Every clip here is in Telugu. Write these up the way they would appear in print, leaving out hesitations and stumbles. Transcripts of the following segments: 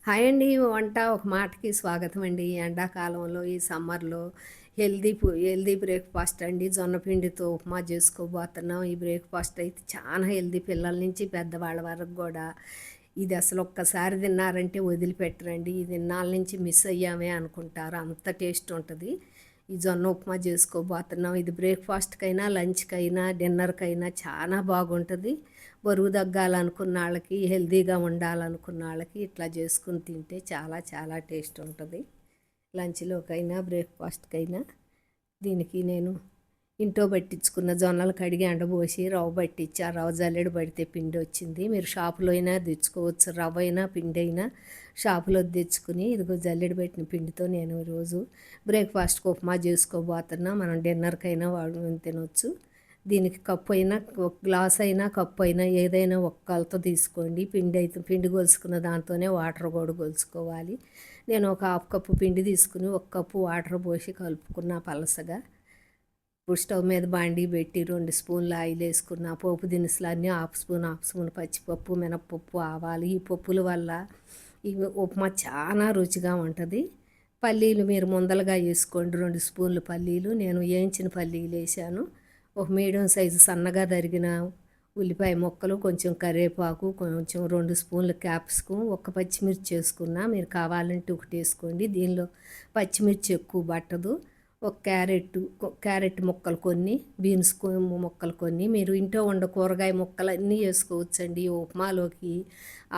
హాయ్ అండి. వంట ఒక మాటకి స్వాగతం అండి. ఎండాకాలంలో ఈ సమ్మర్‌లో హెల్తీ బ్రేక్‌ఫాస్ట్ అండి. జొన్న పిండితో ఉప్మా చేసుకోబోతున్నాం. ఈ బ్రేక్‌ఫాస్ట్ అయితే చాలా హెల్తీ, పిల్లల నుంచి పెద్దవాళ్ళ వరకు గూడా. ఇది అసలు ఒక్కసారి తిన్నారంటే వదిలిపెట్టరండి. ఇది ఇన్నాళ్ళ నుంచి మిస్ అయ్యామే అనుకుంటారు. అంత టేస్ట్ ఉంటది. ఈ జొన్న ఉప్మా చేసుకోబోతున్నాం. ఇది బ్రేక్‌ఫాస్ట్‌కైనా, లంచ్‌కైనా, డిన్నర్‌కైనా చాలా బాగుంటది. బరువు తగ్గాలనుకున్న వాళ్ళకి, హెల్తీగా ఉండాలనుకున్న వాళ్ళకి ఇట్లా చేసుకుని తింటే చాలా చాలా టేస్ట్ ఉంటుంది. లంచ్‌లోకైనా, బ్రేక్‌ఫాస్ట్‌కైనా. దీనికి నేను ఇంట్లో పట్టించుకున్న జొన్నలు కడిగి ఎండబోసి రవ్వ పట్టించి, ఆ రవ్వ జల్లెడ పడితే పిండి వచ్చింది. మీరు షాపులో అయినా తెచ్చుకోవచ్చు. రవ్వ అయినా పిండి అయినా షాపులో తెచ్చుకుని ఇదిగో జల్లెడ పెట్టిన పిండితో నేను ఈరోజు బ్రేక్‌ఫాస్ట్‌కి ఉప్మా చేసుకోబోతున్నా. మనం డిన్నర్‌కైనా వాడుకొని తినొచ్చు. దీనికి కప్పు అయినా, ఒక గ్లాస్ అయినా, కప్పు అయినా ఏదైనా ఒక కొలత తీసుకోండి. పిండి గొలుసుకున్న దాంతోనే వాటర్ కూడా గొలుసుకోవాలి. నేను ఒక హాఫ్ కప్పు పిండి తీసుకుని ఒక కప్పు వాటర్ పోసి కలుపుకున్న పలసగా. ఇప్పుడు స్టవ్ మీద బాండీ పెట్టి 2 స్పూన్ల ఆయిల్ వేసుకున్న, పోపు దినుసులు అన్నీ హాఫ్ స్పూన్ పచ్చిపప్పు, మినప్పప్పు, ఆవాలు. ఈ పప్పుల వల్ల ఈ ఉప్మా చాలా రుచిగా ఉంటుంది. పల్లీలు మీరు ముందలుగా వేసుకోండి. 2 స్పూన్లు పల్లీలు, నేను వేయించిన పల్లీలు వేసాను. ఒక మీడియం సైజు సన్నగా తరిగిన ఉల్లిపాయ ముక్కలు, కొంచెం కరివేపాకు, కొంచెం 2 స్పూన్ల క్యాప్సికం, ఒక పచ్చిమిర్చి వేసుకున్నా. మీరు కావాలంటే ఒకటి వేసుకోండి. దీనిలో పచ్చిమిర్చి ఎక్కువ పట్టదు. ఒక క్యారెట్ ముక్కలు కొన్ని, బీన్స్ ముక్కలు కొన్ని. మీరు ఇంట్లో ఉండే కూరగాయ ముక్కలు అన్నీ వేసుకోవచ్చండి. ఈ ఉప్మాలోకి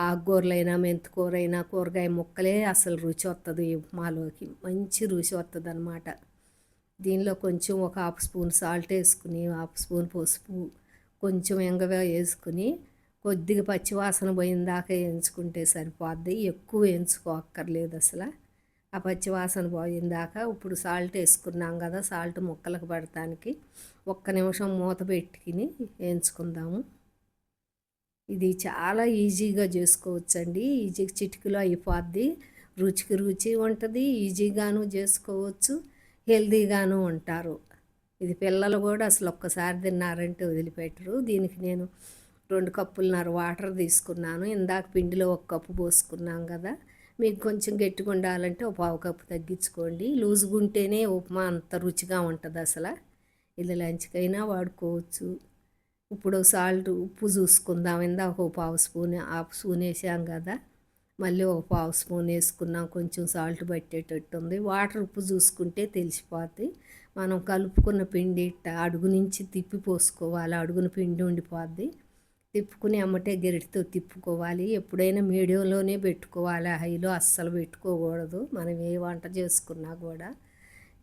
ఆకుకూరలైనా, మెంతికూరైనా, కూరగాయ ముక్కలే అసలు రుచి వస్తుంది. ఈ ఉప్మాలోకి మంచి రుచి వస్తుంది అన్నమాట. దీనిలో కొంచెం ఒక హాఫ్ స్పూన్ సాల్ట్ వేసుకుని, హాఫ్ స్పూన్ పసుపు, కొంచెం ఇంగువ వేసుకుని కొద్దిగా పచ్చివాసన పోయిన దాకా వేయించుకుంటే సరిపోద్ది. ఎక్కువ వేయించుకోక్కర్లేదు అసలు. ఆ పచ్చివాసన పోయిన దాకా ఇప్పుడు సాల్ట్ వేసుకున్నాం కదా, సాల్ట్ ముక్కలకు పడటానికి ఒక్క నిమిషం మూత పెట్టుకుని వేయించుకుందాము. ఇది చాలా ఈజీగా చేసుకోవచ్చండి. ఈజీగా చిటికలో అయిపోద్ది. రుచికి రుచి ఉంటుంది. ఈజీగాను చేసుకోవచ్చు, హెల్తీగాను ఉంటారు. ఇది పిల్లలు కూడా అసలు ఒక్కసారి తిన్నారంటే వదిలిపెట్టరు. దీనికి నేను 2 కప్పులున్నర వాటర్ తీసుకున్నాను. ఇందాక పిండిలో 1 కప్పు పోసుకున్నాం కదా. మీకు కొంచెం గట్టిగా ఉండాలంటే ఒక పావు కప్పు తగ్గించుకోండి. లూజుగా ఉంటేనే ఉప్మా అంత రుచిగా ఉంటుంది అసలు. ఇది లంచ్కైనా వాడుకోవచ్చు. ఇప్పుడు ఉప్పు చూసుకుందాం. ఇందాక ఒక పావు స్పూన్, హాఫ్ స్పూన్ వేసాం కదా, మళ్ళీ ఒక పావు స్పూన్ వేసుకున్నాం. కొంచెం సాల్ట్ పట్టేటట్టు ఉంది. వాటర్ ఉప్పు చూసుకుంటే తెలిసిపోద్ది. మనం కలుపుకున్న పిండి అడుగు నుంచి తిప్పి పోసుకోవాలి. అడుగున పిండి ఉండిపోద్ది. తిప్పుకుని అమ్మటే గరిటెతో తిప్పుకోవాలి. ఎప్పుడైనా మీడియంలోనే పెట్టుకోవాలి, హైలో అస్సలు పెట్టుకోకూడదు. మనం ఏ వంట చేసుకున్నా కూడా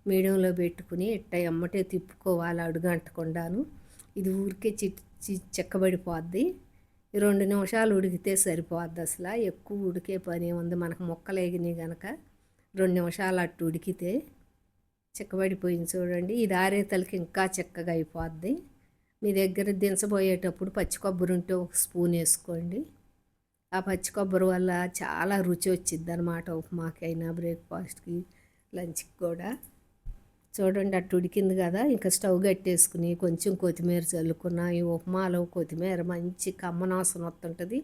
మీడియంలో పెట్టుకుని ఇట్ట ఎమ్మటే తిప్పుకోవాలి, అడుగంటకుండాను. ఇది ఊరికే చిక్కబడిపోద్ది. 2 నిమిషాలు ఉడికితే సరిపోద్ది అసలు. ఎక్కువ ఉడికే పని ఉంది. మనకు ముక్కలు ఎగినాయి కనుక 2 నిమిషాలు అట్టు ఉడికితే చిక్కబడిపోయింది చూడండి. ఇది ఆరేతలకి ఇంకా చిక్కగా అయిపోద్ది. మీ దగ్గర దించబోయేటప్పుడు పచ్చి కొబ్బరి ఉంటే ఒక స్పూన్ వేసుకోండి. ఆ పచ్చి కొబ్బరి వల్ల చాలా రుచి వచ్చిద్ది అనమాట. ఉప్మాకైనా, బ్రేక్ఫాస్ట్కి, లంచ్కి కూడా. చూడండి అట్టు ఉడికింది కదా. ఇంకా స్టవ్ కట్టేసుకుని కొంచెం కొత్తిమీర చల్లుకున్న. ఈ ఉప్మాలో కొత్తిమీర మంచి కమ్మనాసన వస్తుంటుంది.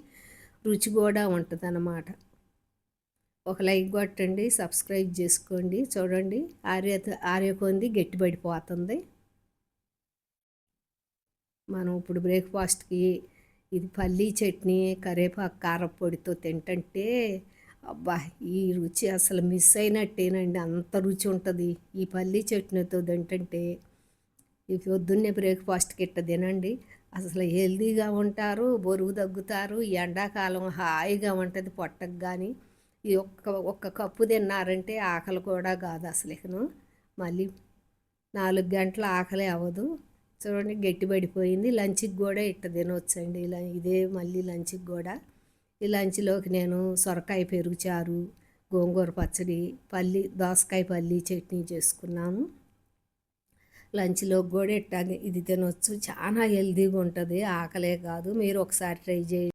రుచి కూడా ఉంటుంది అన్నమాట. ఒక లైక్ కొట్టండి, సబ్స్క్రైబ్ చేసుకోండి. చూడండి ఆరేకొంది గట్టిపడిపోతుంది. మనం ఇప్పుడు బ్రేక్ఫాస్ట్కి ఇది పల్లీ చట్నీ, కరివేపాకు కారపొడితో తింటుంటే అబ్బా, ఈ రుచి అసలు మిస్ అయినట్టేనండి. అంత రుచి ఉంటుంది ఈ పల్లీ చట్నీతో తింటుంటే. ఈ పొద్దున్నే బ్రేక్ఫాస్ట్కి ఇట్ట తినండి. అసలు హెల్తీగా ఉంటారు, బరువు తగ్గుతారు. ఈ ఎండాకాలం హాయిగా ఉంటుంది పొట్టకు. కానీ ఈ ఒక్క కప్పు తిన్నారంటే ఆకలి కూడా కాదు అసలు. ఇకను మళ్ళీ 4 గంటల ఆకలే అవ్వదు. చూడండి గట్టిపడిపోయింది. లంచ్కి కూడా ఇట్ట తినవచ్చండి. ఇలా ఇదే మళ్ళీ లంచ్కి కూడా. ఈ లంచ్లోకి నేను సొరకాయ పెరుగు చారు, గోంగూర పచ్చడి, దోసకాయ పల్లీ చట్నీ చేసుకున్నాను. లంచ్లో కూడా ఇట్టాగే ఇది తినొచ్చు. చాలా హెల్తీగా ఉంటుంది, ఆకలే కాదు. మీరు ఒకసారి ట్రై చేయండి.